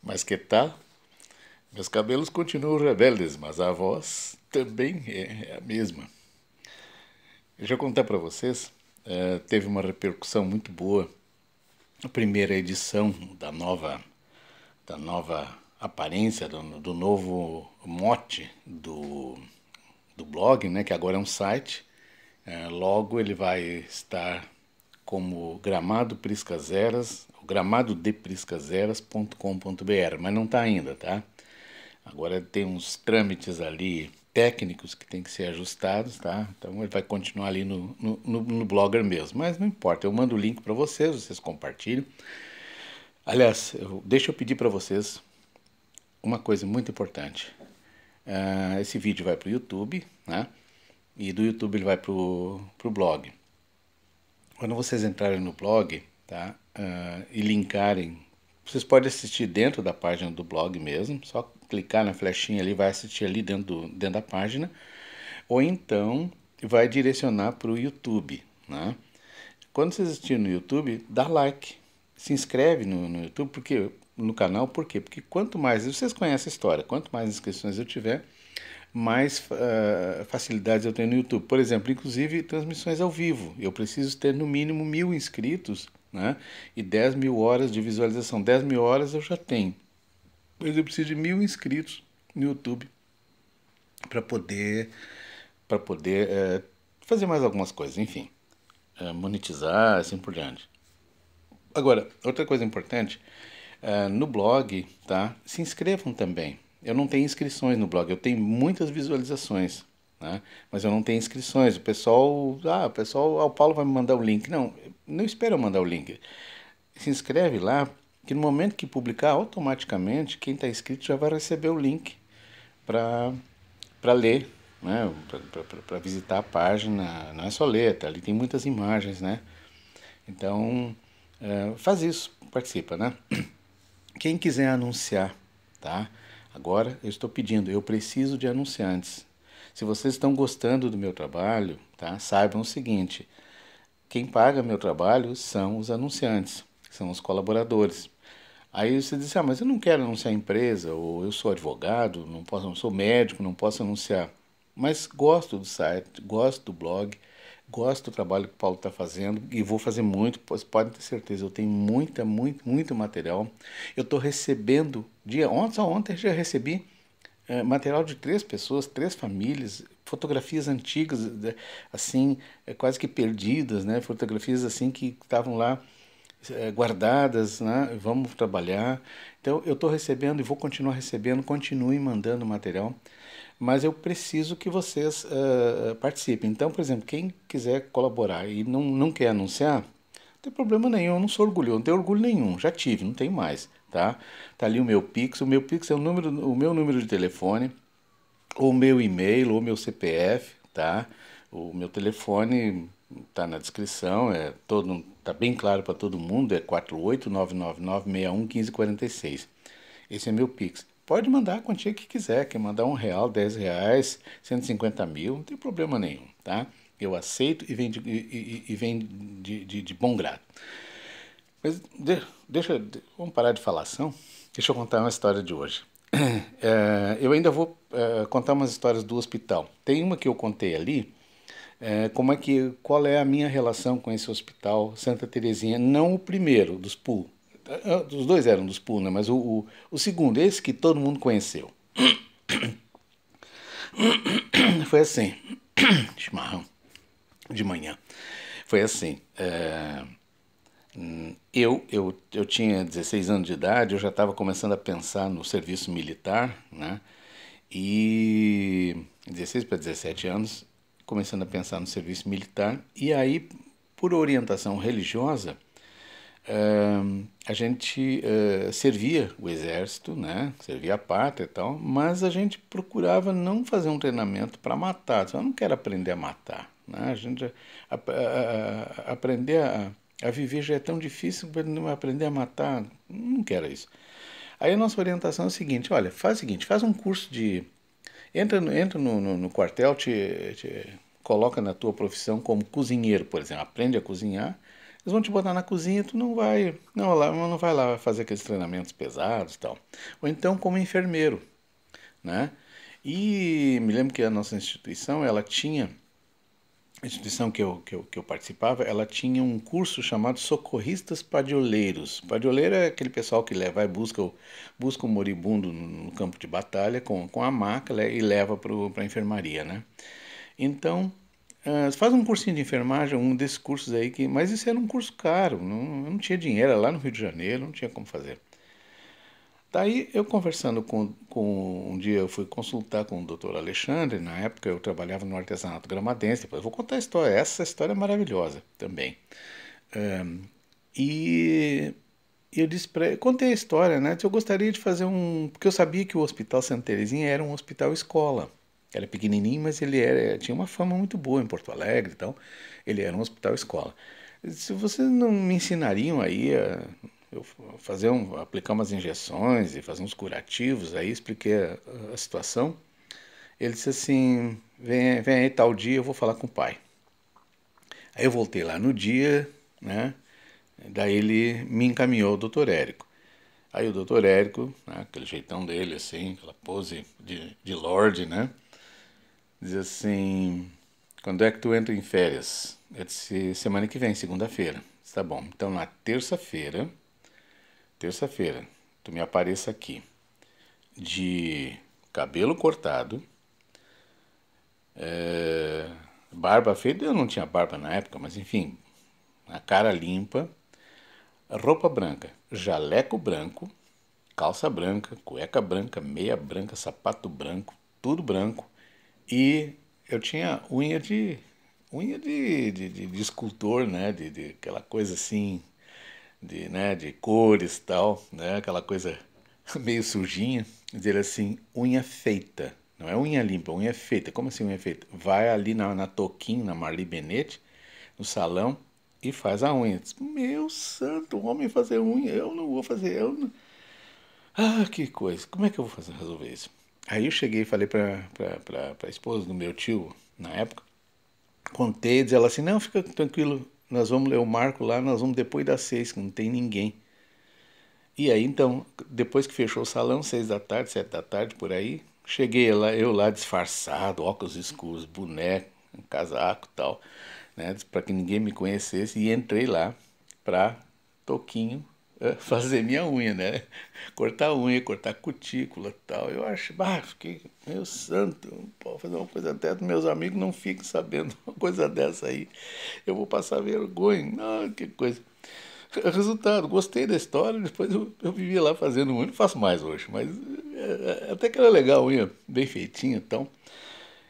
Mas que tal? Meus cabelos continuam rebeldes, mas a voz também é a mesma. Deixa eu contar para vocês, teve uma repercussão muito boa a primeira edição da nova aparência, do novo mote do blog, né, que agora é um site. Logo ele vai estar como Gramado Priscaseras, gramadodePriscaseras.com.br, mas não está ainda, tá? Agora tem uns trâmites ali técnicos que tem que ser ajustados, tá? Então ele vai continuar ali no Blogger mesmo, mas não importa, eu mando o link para vocês compartilham. Aliás, deixa eu pedir para vocês uma coisa muito importante. Esse vídeo vai para o YouTube, né? E do YouTube ele vai para o blog. Quando vocês entrarem no blog, tá? E linkarem, vocês podem assistir dentro da página do blog mesmo, só clicar na flechinha ali, vai assistir ali dentro da página, ou então vai direcionar para o YouTube, né? Quando vocês assistirem no YouTube, dá like, se inscreve no YouTube, no canal, por quê? Porque quanto mais, vocês conhecem a história, quanto mais inscrições eu tiver, mais facilidades eu tenho no YouTube. Por exemplo, inclusive transmissões ao vivo. Eu preciso ter no mínimo 1.000 inscritos, né? E 10.000 horas de visualização. 10.000 horas eu já tenho. Mas eu preciso de 1.000 inscritos no YouTube para poder fazer mais algumas coisas, enfim. Monetizar, assim por diante. Agora, outra coisa importante, no blog, tá? Se inscrevam também. Eu não tenho inscrições no blog, eu tenho muitas visualizações, né? Mas eu não tenho inscrições. O Paulo vai me mandar o link. Não, não espera eu mandar o link. Se inscreve lá, que no momento que publicar, automaticamente, quem está inscrito já vai receber o link para ler, né? Para visitar a página. Não é só ler, tá? Ali tem muitas imagens, né? Então, faz isso, participa, né? Quem quiser anunciar, tá? Agora eu estou pedindo, eu preciso de anunciantes. Se vocês estão gostando do meu trabalho, tá? Saibam o seguinte, quem paga meu trabalho são os anunciantes, são os colaboradores. Aí você diz, mas eu não quero anunciar a empresa, ou eu sou advogado, não sou médico, não posso anunciar. Mas gosto do site, gosto do blog, gosto do trabalho que o Paulo está fazendo e vou fazer muito, pois podem ter certeza, eu tenho muito material. Eu estou recebendo, só ontem já recebi material de 3 pessoas, 3 famílias, fotografias antigas, assim, quase que perdidas, né? Fotografias assim que estavam lá guardadas, né? Vamos trabalhar. Então eu estou recebendo e vou continuar recebendo, continue mandando material, mas eu preciso que vocês participem. Então, por exemplo, quem quiser colaborar e não quer anunciar, não tem problema nenhum, eu não sou orgulhoso, não tenho orgulho nenhum, já tive, não tenho mais, tá? Tá ali o meu Pix é o meu número de telefone, ou o meu e-mail, ou o meu CPF, tá? O meu telefone tá na descrição, tá bem claro para todo mundo, é 48999611546. Esse é meu Pix. Pode mandar a quantia que quiser, quer mandar R$ 1, R$ 10, 150 mil, não tem problema nenhum, tá? Eu aceito e vem de bom grado. Mas vamos parar de falação. Deixa eu contar uma história de hoje. Eu ainda vou contar umas histórias do hospital. Tem uma que eu contei ali, qual é a minha relação com esse hospital Santa Terezinha, não o primeiro dos PUL. Os dois eram dos PUL, né? Mas o segundo, esse que todo mundo conheceu. Foi assim, chimarrão de manhã. Foi assim, eu tinha 16 anos de idade, eu já estava começando a pensar no serviço militar, né? E 16 para 17 anos, começando a pensar no serviço militar. E aí, por orientação religiosa, a gente servia o exército, né? Servia a pátria e tal, mas a gente procurava não fazer um treinamento para matar. Eu não quero aprender a matar, né? A gente aprender a viver já é tão difícil, aprender a matar, não quero isso. Aí a nossa orientação é o seguinte, olha, faz o seguinte, faz um curso de... Entra no quartel, te coloca na tua profissão como cozinheiro, por exemplo, aprende a cozinhar, eles vão te botar na cozinha, tu não vai lá fazer aqueles treinamentos pesados e tal. Ou então como enfermeiro, né? E me lembro que a nossa instituição, a instituição que eu participava, ela tinha um curso chamado Socorristas Padioleiros. Padioleiro é aquele pessoal que vai e busca o moribundo no campo de batalha com a maca e leva para a enfermaria, né? Então, faz um cursinho de enfermagem, um desses cursos aí, mas isso era um curso caro, não tinha dinheiro, era lá no Rio de Janeiro, não tinha como fazer. Daí eu conversando um dia eu fui consultar com o doutor Alexandre, na época eu trabalhava no artesanato gramadense, depois eu vou contar a história, essa história é maravilhosa também. E eu disse contei a história, né? Eu gostaria de fazer porque eu sabia que o Hospital Santa Terezinha era um hospital escola. Era pequenininho, mas tinha uma fama muito boa em Porto Alegre, então ele era um hospital escola. Se vocês não me ensinariam aí eu aplicar umas injeções e fazer uns curativos, aí expliquei a situação. Ele disse assim, vem aí tal dia, eu vou falar com o pai. Aí eu voltei lá no dia, né? Daí ele me encaminhou ao doutor Érico. Aí o doutor Érico, né, aquele jeitão dele, assim, aquela pose de lorde, né? Diz assim, quando é que tu entra em férias? Eu disse, semana que vem, segunda-feira. Tá bom, então na terça-feira, tu me apareça aqui de cabelo cortado, barba feita, eu não tinha barba na época, mas enfim, a cara limpa, roupa branca, jaleco branco, calça branca, cueca branca, meia branca, sapato branco, tudo branco. E eu tinha unha de escultor, né? De aquela coisa assim, de cores e tal, né? Aquela coisa meio sujinha. Dizer assim, unha feita. Não é unha limpa, unha feita. Como assim unha feita? Vai ali na Toquinho, na Marli Benete, no salão, e faz a unha. Diz, meu santo, homem fazer unha, eu não vou fazer, eu não... Ah, que coisa, como é que eu vou resolver isso? Aí eu cheguei e falei pra esposa do meu tio, na época, contei, diz ela assim, não, fica tranquilo, nós vamos ler o Marco lá, nós vamos depois das 6, que não tem ninguém. E aí, então, depois que fechou o salão, 6 da tarde, 7 da tarde, por aí, cheguei lá, eu lá disfarçado, óculos escuros, boneco, um casaco e tal, né, para que ninguém me conhecesse, e entrei lá pra Toquinho fazer minha unha, né? Cortar unha, cortar cutícula e tal. Eu acho, fiquei, meu santo, não posso fazer uma coisa dessa, meus amigos não ficam sabendo uma coisa dessa aí. Eu vou passar vergonha. Ah, que coisa. Resultado, gostei da história, depois eu vivia lá fazendo unha, não faço mais hoje, mas até que era legal, unha bem feitinha e tal.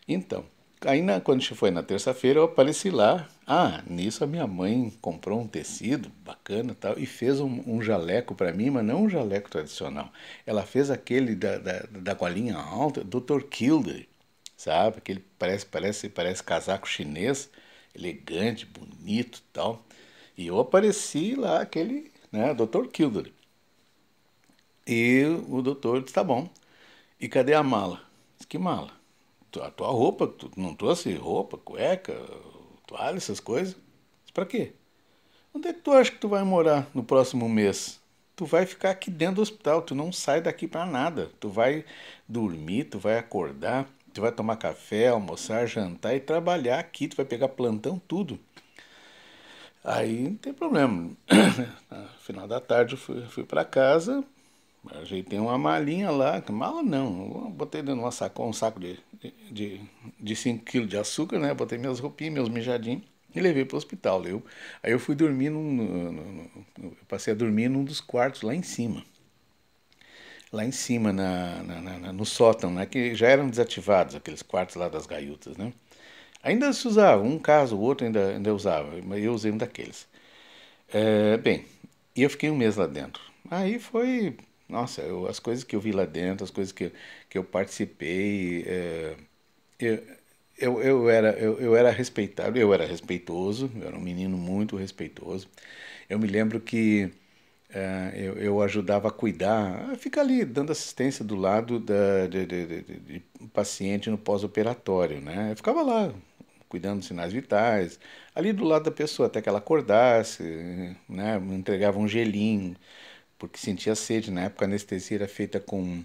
Então, aí quando foi na terça-feira, eu apareci lá. Ah, nisso a minha mãe comprou um tecido bacana e tal, e fez um jaleco para mim, mas não um jaleco tradicional. Ela fez aquele da golinha alta, Dr. Kildare, sabe? Aquele parece casaco chinês, elegante, bonito e tal. E eu apareci lá, aquele, né, Dr. Kildare. E o doutor disse, tá bom. E cadê a mala? Disse, que mala? A tua roupa, tu não trouxe roupa, cueca, toalha, essas coisas? Pra quê? Onde é que tu acha que tu vai morar no próximo mês? Tu vai ficar aqui dentro do hospital, tu não sai daqui pra nada. Tu vai dormir, tu vai acordar, tu vai tomar café, almoçar, jantar e trabalhar aqui, tu vai pegar plantão, tudo. Aí não tem problema. No final da tarde eu fui para casa, ajeitei uma malinha lá, mala não, eu botei dentro de um saco de 5 quilos de açúcar, né? Botei minhas roupinhas, meus mijadinhos e levei para o hospital. Aí eu fui dormir, eu passei a dormir num dos quartos lá em cima. Lá em cima, no sótão, né? Que já eram desativados, aqueles quartos lá das gaiutas, né? Ainda se usava, um caso, o outro ainda usava, mas eu usei um daqueles. Bem, e eu fiquei um mês lá dentro. Aí foi, nossa, as coisas que eu vi lá dentro, as coisas que eu participei, eu, eu era respeitado, eu era respeitoso, eu era um menino muito respeitoso. Eu me lembro que eu ajudava a cuidar, a ficar ali dando assistência do lado de paciente no pós-operatório, né? Eu ficava lá cuidando dos sinais vitais, ali do lado da pessoa, até que ela acordasse, né? Entregava um gelinho, porque sentia sede. Na época a anestesia era feita com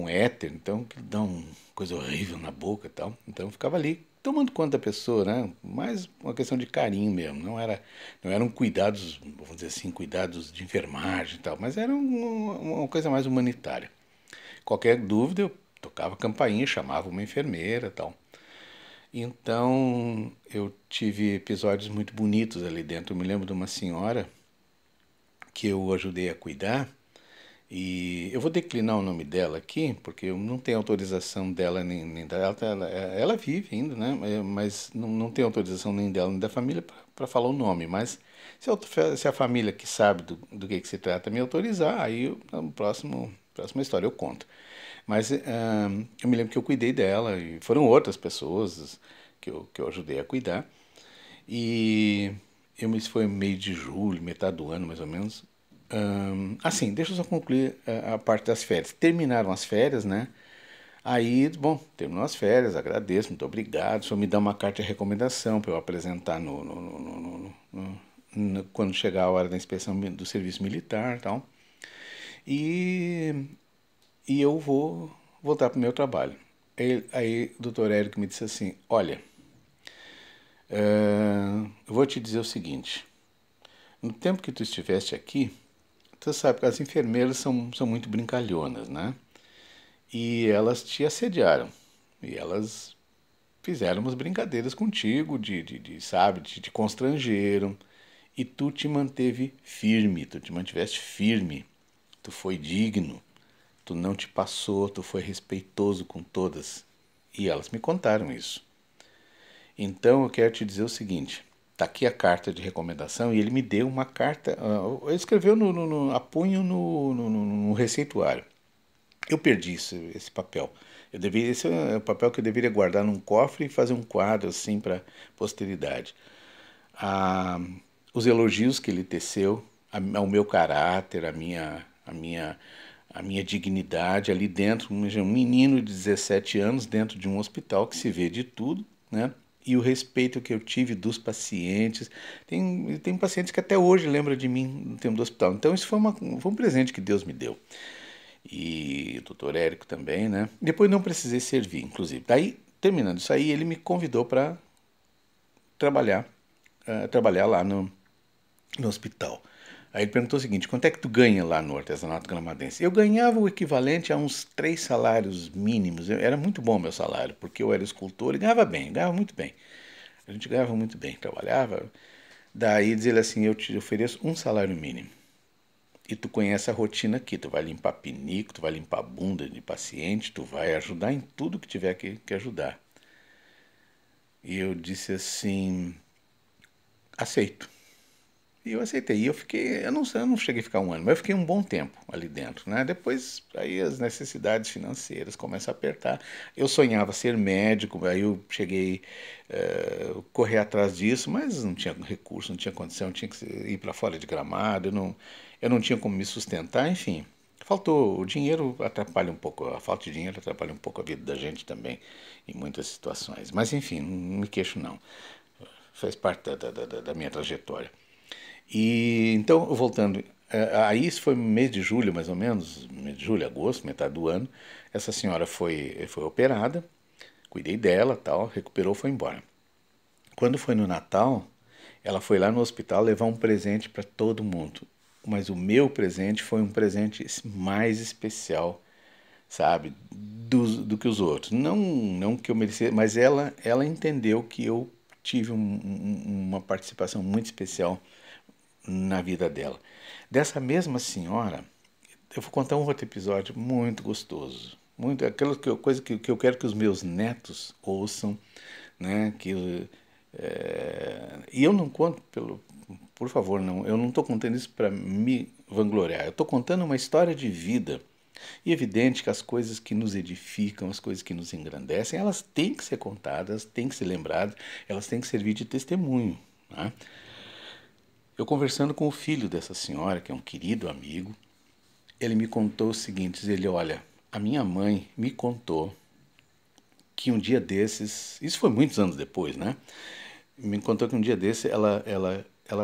éter, então que dá uma coisa horrível na boca e tal. Então eu ficava ali tomando conta da pessoa, né? Mais uma questão de carinho mesmo, não eram cuidados, vamos dizer assim, cuidados de enfermagem e tal, mas era uma coisa mais humanitária. Qualquer dúvida eu tocava a campainha, chamava uma enfermeira e tal. Então eu tive episódios muito bonitos ali dentro. Eu me lembro de uma senhora que eu ajudei a cuidar. E eu vou declinar o nome dela aqui, porque eu não tenho autorização dela nem dela. Ela vive ainda, né? Mas não tenho autorização nem dela nem da família para falar o nome. Mas se a família que sabe do que se trata me autorizar, aí no próxima história eu conto. Mas eu me lembro que eu cuidei dela e foram outras pessoas que eu ajudei a cuidar. E isso foi meio de julho, metade do ano mais ou menos. Assim, deixa eu só concluir a parte das férias. Terminaram as férias, né? Aí, bom, terminou as férias, agradeço, muito obrigado. O senhor me dá uma carta de recomendação para eu apresentar quando chegar a hora da inspeção do serviço militar e tal. E, e eu vou voltar para o meu trabalho. Aí o doutor Érico me disse assim: olha, eu vou te dizer o seguinte. No tempo que tu estiveste aqui, tu sabe que as enfermeiras são muito brincalhonas, né? E elas te assediaram. E elas fizeram umas brincadeiras contigo, sabe, te constrangeram. E tu te manteve firme, tu te mantiveste firme. Tu foi digno, tu não te passou, tu foi respeitoso com todas. E elas me contaram isso. Então eu quero te dizer o seguinte: tá aqui a carta de recomendação e ele me deu uma carta. Ele escreveu a punho no receituário. Eu perdi esse papel. Esse é o papel que eu deveria guardar num cofre e fazer um quadro assim para posteridade. Ah, os elogios que ele teceu ao meu caráter, a minha dignidade ali dentro, um menino de 17 anos dentro de um hospital que se vê de tudo, né? E o respeito que eu tive dos pacientes. Tem pacientes que até hoje lembram de mim no tempo do hospital. Então isso foi um presente que Deus me deu. E o doutor Érico também, né? Depois não precisei servir, inclusive. Daí, terminando isso aí, ele me convidou para trabalhar, trabalhar lá no hospital. Aí ele perguntou o seguinte: quanto é que tu ganha lá no artesanato gramadense? Eu ganhava o equivalente a uns 3 salários mínimos. Era muito bom o meu salário, porque eu era escultor e ganhava bem, ganhava muito bem. A gente ganhava muito bem, trabalhava. Daí diz ele assim: eu te ofereço um salário mínimo. E tu conhece a rotina aqui, tu vai limpar pinico, tu vai limpar a bunda de paciente, tu vai ajudar em tudo que tiver que ajudar. E eu disse assim: aceito. E eu aceitei. E eu não cheguei a ficar um ano, mas eu fiquei um bom tempo ali dentro, né? Depois, aí as necessidades financeiras começam a apertar. Eu sonhava ser médico, aí eu cheguei a correr atrás disso, mas não tinha recurso, não tinha condição, tinha que ir para fora de Gramado, eu não tinha como me sustentar, enfim. Faltou, o dinheiro atrapalha um pouco, a falta de dinheiro atrapalha um pouco a vida da gente também, em muitas situações. Mas enfim, não me queixo não, faz parte da minha trajetória. E então, voltando, aí isso foi no mês de julho, mais ou menos, mês de julho, agosto, metade do ano. Essa senhora foi operada, cuidei dela, tal, recuperou, foi embora. Quando foi no Natal, ela foi lá no hospital levar um presente para todo mundo. Mas o meu presente foi um presente mais especial, sabe, do que os outros. Não que eu merecia, mas ela entendeu que eu tive uma participação muito especial na vida dela. Dessa mesma senhora, eu vou contar um outro episódio muito gostoso. Muito, aquela coisa que eu quero que os meus netos ouçam, né? E eu não conto por favor, não. Eu não estou contando isso para me vangloriar. Eu estou contando uma história de vida. E é evidente que as coisas que nos edificam, as coisas que nos engrandecem, elas têm que ser contadas, têm que ser lembradas, elas têm que servir de testemunho. Né? Eu conversando com o filho dessa senhora, que é um querido amigo, ele me contou o seguinte, ele, olha, a minha mãe me contou que um dia desses, isso foi muitos anos depois, né? Me contou que um dia desse ela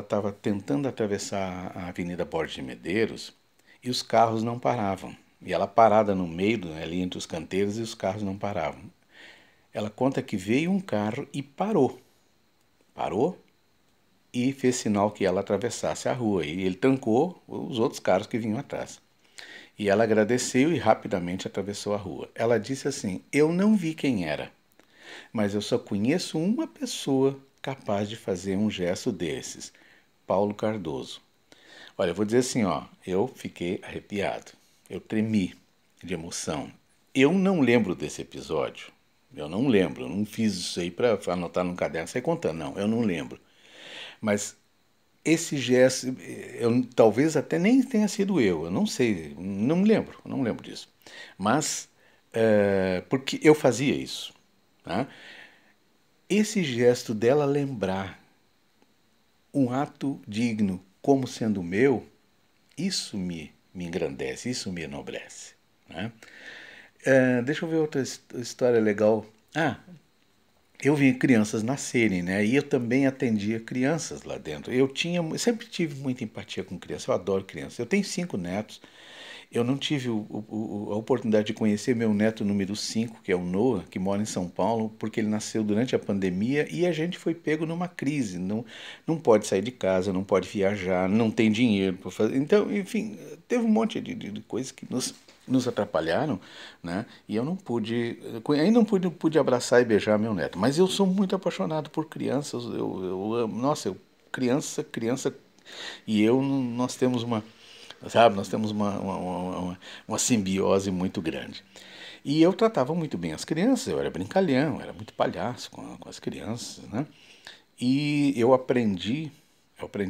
estava tentando atravessar a Avenida Borges de Medeiros e os carros não paravam. E ela parada no meio, né, ali entre os canteiros, e os carros não paravam. Ela conta que veio um carro e parou. Parou e fez sinal que ela atravessasse a rua. E ele trancou os outros carros que vinham atrás. E ela agradeceu e rapidamente atravessou a rua. Ela disse assim: eu não vi quem era, mas eu só conheço uma pessoa capaz de fazer um gesto desses. Paulo Cardoso. Olha, eu vou dizer assim, ó, eu fiquei arrepiado. Eu tremi de emoção. Eu não lembro desse episódio. Eu não lembro. Eu não fiz isso aí para anotar num caderno e sair contando. Não, eu não lembro. Mas esse gesto, talvez até nem tenha sido eu não sei, não me lembro, não lembro disso. Mas, porque eu fazia isso. Tá? Esse gesto dela lembrar um ato digno como sendo meu, isso me engrandece, isso me enobrece. Né? Deixa eu ver outra história legal. Eu vi crianças nascerem, né? E eu também atendia crianças lá dentro. Sempre tive muita empatia com crianças. Eu adoro crianças. Eu tenho 5 netos. Eu não tive a oportunidade de conhecer meu neto número 5, que é o Noah, que mora em São Paulo, porque ele nasceu durante a pandemia e a gente foi pego numa crise. Não pode sair de casa, não pode viajar, não tem dinheiro para fazer. Então, enfim, teve um monte de coisas que nos atrapalharam, né? E eu não pude, ainda não pude abraçar e beijar meu neto. Mas eu sou muito apaixonado por crianças. Eu amo, nossa, criança e eu, nós temos uma, sabe, nós temos uma simbiose muito grande. E eu tratava muito bem as crianças, eu era brincalhão, era muito palhaço com as crianças, né? E eu aprendi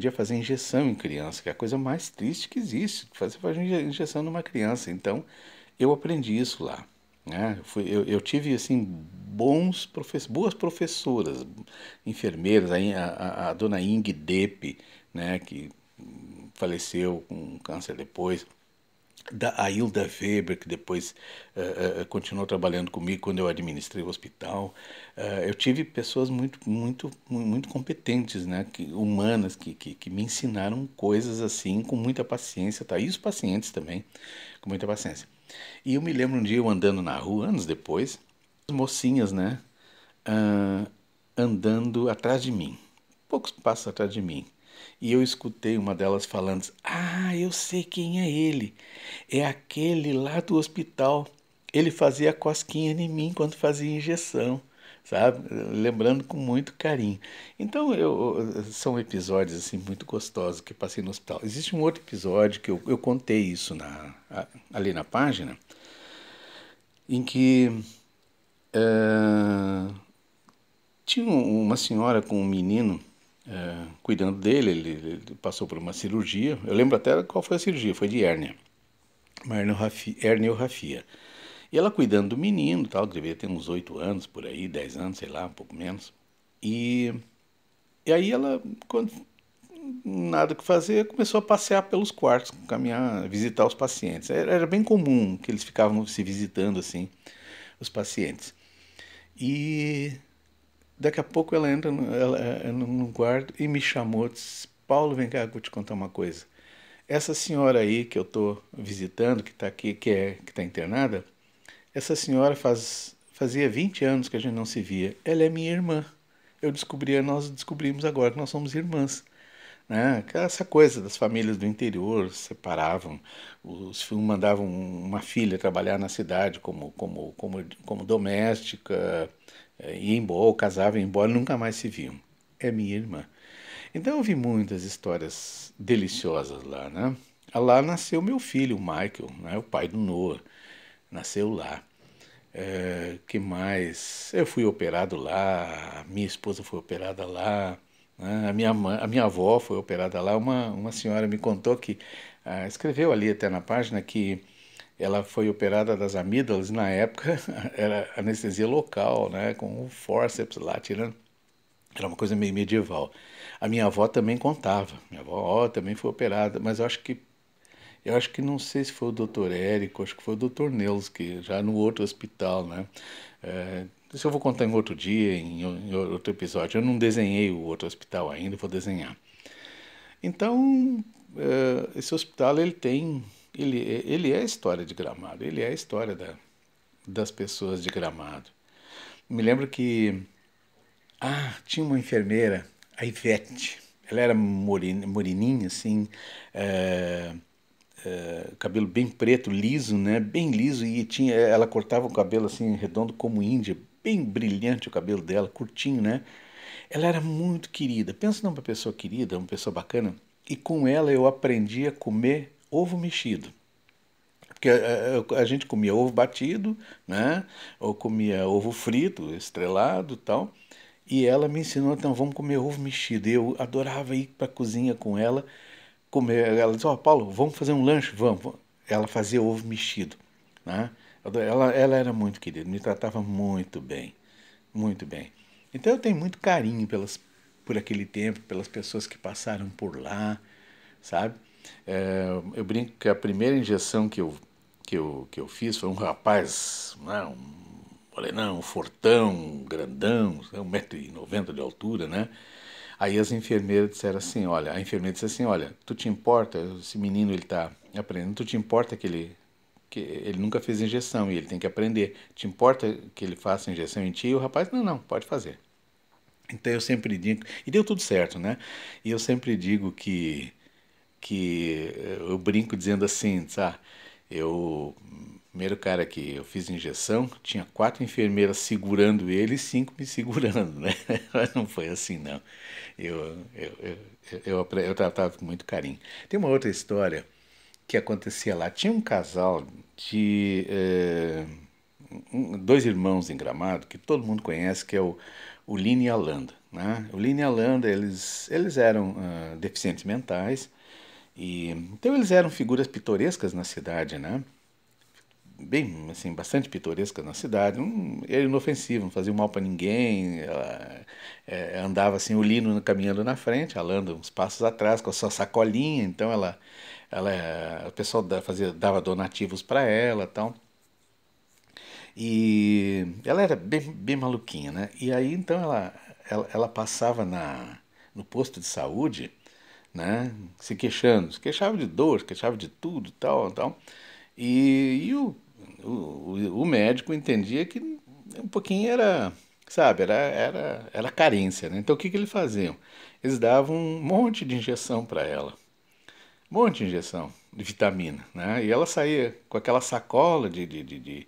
a fazer injeção em criança, que é a coisa mais triste que existe, fazer injeção numa criança. Então, eu aprendi isso lá. Né? Eu tive assim boas professoras, enfermeiras, a dona Ing Depe, né, que faleceu com câncer depois, da Ailda Weber, que depois continuou trabalhando comigo quando eu administrei o hospital. Eu tive pessoas muito competentes, né, humanas, que me ensinaram coisas assim com muita paciência, tá? E os pacientes também, com muita paciência. E eu me lembro um dia eu andando na rua, anos depois, as mocinhas, né, ah, andando atrás de mim, poucos passos atrás de mim. E eu escutei uma delas falando: ah, eu sei quem é ele. É aquele lá do hospital. Ele fazia cosquinha em mim quando fazia injeção, sabe? Lembrando com muito carinho. Então, são episódios assim muito gostosos que passei no hospital. Existe um outro episódio que eu contei isso ali na página, em que eh, tinha uma senhora com um menino cuidando dele, ele passou por uma cirurgia. Eu lembro até qual foi a cirurgia, foi de hérnia, uma herniorrafia. E ela cuidando do menino, tal, devia ter uns 8 anos por aí, 10 anos, sei lá, um pouco menos. E, e aí ela, quando nada que fazer, começou a passear pelos quartos, caminhar, visitar os pacientes. Era bem comum que eles ficavam se visitando assim, os pacientes. E daqui a pouco ela entra no quarto e me chamou, disse: Paulo, vem cá, vou te contar uma coisa. Essa senhora aí que eu estou visitando, que está aqui, que está internada, essa senhora fazia 20 anos que a gente não se via. Ela é minha irmã. Nós descobrimos agora que nós somos irmãs. Né? Essa coisa das famílias do interior separavam, os filhos mandavam uma filha trabalhar na cidade como doméstica, ia embora, ou casava, ia embora, nunca mais se viam. É minha irmã. Então eu vi muitas histórias deliciosas lá, né? Lá nasceu meu filho, o Michael, né? O pai do Noah, nasceu lá. Que mais? Eu fui operado lá, minha esposa foi operada lá, né? A minha avó foi operada lá. Uma senhora me contou que, escreveu ali até na página que ela foi operada das amígdalas, na época era anestesia local, né? Com o forceps lá, tirando. Era uma coisa meio medieval. A minha avó também contava. Minha avó também foi operada, mas eu acho que não sei se foi o doutor Érico, acho que foi o doutor Neus, que já no outro hospital, né? Isso eu vou contar em outro dia, em outro episódio. Eu não desenhei o outro hospital ainda, vou desenhar. Então, esse hospital ele é a história de Gramado, ele é a história das pessoas de Gramado. Me lembro que tinha uma enfermeira, a Ivete. Ela era moreninha, assim, eh, cabelo bem preto, liso, né? Bem liso e ela cortava o cabelo assim redondo como índia, bem brilhante o cabelo dela, curtinho, né? Ela era muito querida. Pensa numa pessoa querida, uma pessoa bacana. E com ela eu aprendi a comer ovo mexido. Porque a gente comia ovo batido, né? Ou comia ovo frito, estrelado, e tal. E ela me ensinou, então vamos comer ovo mexido. E eu adorava ir para a cozinha com ela, comer. Ela disse, ó, Paulo, vamos fazer um lanche? Vamos. Ela fazia ovo mexido, né? Ela era muito querida, me tratava muito bem, muito bem. Então eu tenho muito carinho por aquele tempo, pelas pessoas que passaram por lá, sabe? Eu brinco que a primeira injeção que eu fiz foi um rapaz, né, morenão, um fortão, um grandão, 1,90 m de altura, né? Aí as enfermeiras disseram assim, olha, a enfermeira disse assim, olha, tu te importa, esse menino ele tá aprendendo, tu te importa que ele nunca fez injeção e ele tem que aprender, te importa que ele faça injeção em ti? E o rapaz, não, não, pode fazer. Então eu sempre digo, e deu tudo certo, né? E eu sempre digo que eu brinco dizendo assim, sabe? Primeiro cara que eu fiz injeção, tinha 4 enfermeiras segurando ele e 5 me segurando, né? Mas não foi assim, não. Eu tratava com muito carinho. Tem uma outra história que acontecia lá. Tinha um casal de 2 irmãos em Gramado que todo mundo conhece, que é o Lino e a Landa, né? O Lino e a Landa, eles eram deficientes mentais e então eles eram figuras pitorescas na cidade, né? Bem, assim, bastante pitorescas na cidade. Era inofensivo, não fazia mal para ninguém. Ela, andava assim, o Lino caminhando na frente, a Landa uns passos atrás com a sua sacolinha. Então o pessoal dava donativos para ela, tal. E ela era bem maluquinha, né? E aí então ela passava no posto de saúde, né? Se queixava de dor, se queixava de tudo, tal, tal. E o médico entendia que um pouquinho era, sabe, era carência, né? Então o que que eles faziam? Eles davam um monte de injeção para ela, um monte de injeção de vitamina, né? E ela saía com aquela sacola de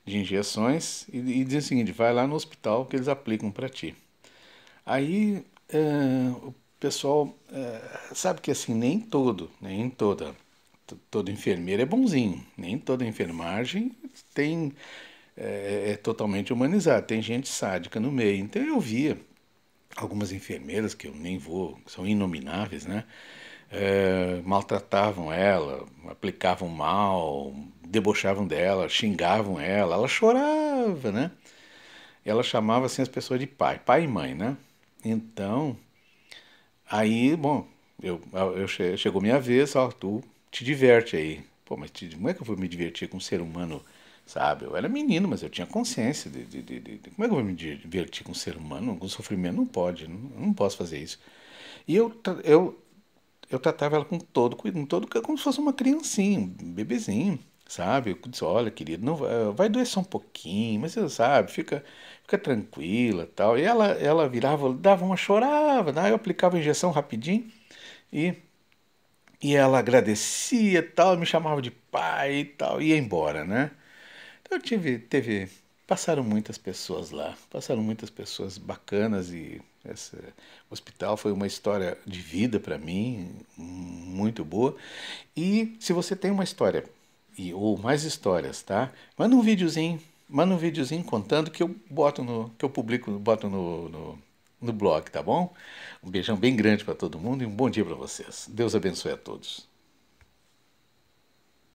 injeções e dizia o seguinte, vai lá no hospital que eles aplicam para ti. Aí o pessoal sabe que assim, nem todo enfermeiro é bonzinho, nem toda enfermagem é totalmente humanizada, tem gente sádica no meio. Então eu via algumas enfermeiras que eu nem vou, são inomináveis, né? Maltratavam ela, aplicavam mal, debochavam dela, xingavam ela chorava, né? Ela chamava assim as pessoas de pai e mãe, né? Então, aí, bom, chegou minha vez, ó, tu te diverte aí. Pô, mas como é que eu vou me divertir com um ser humano, sabe? Eu era menino, mas eu tinha consciência como é que eu vou me divertir com um ser humano? Com sofrimento não pode, não posso fazer isso. E eu tratava ela com todo cuidado, como se fosse uma criancinha, um bebezinho, sabe? Eu disse, olha, querido, não vai doer só um pouquinho, mas você sabe, fica tranquila, tal. E ela virava, dava uma chorava, né? Eu aplicava a injeção rapidinho e e ela agradecia, tal, me chamava de pai e tal, ia embora, né? Então passaram muitas pessoas lá, passaram muitas pessoas bacanas e esse hospital foi uma história de vida para mim, muito boa. E se você tem uma história ou mais histórias, tá? Manda um videozinho contando que eu publico, boto no blog, tá bom? Um beijão bem grande para todo mundo e um bom dia para vocês. Deus abençoe a todos.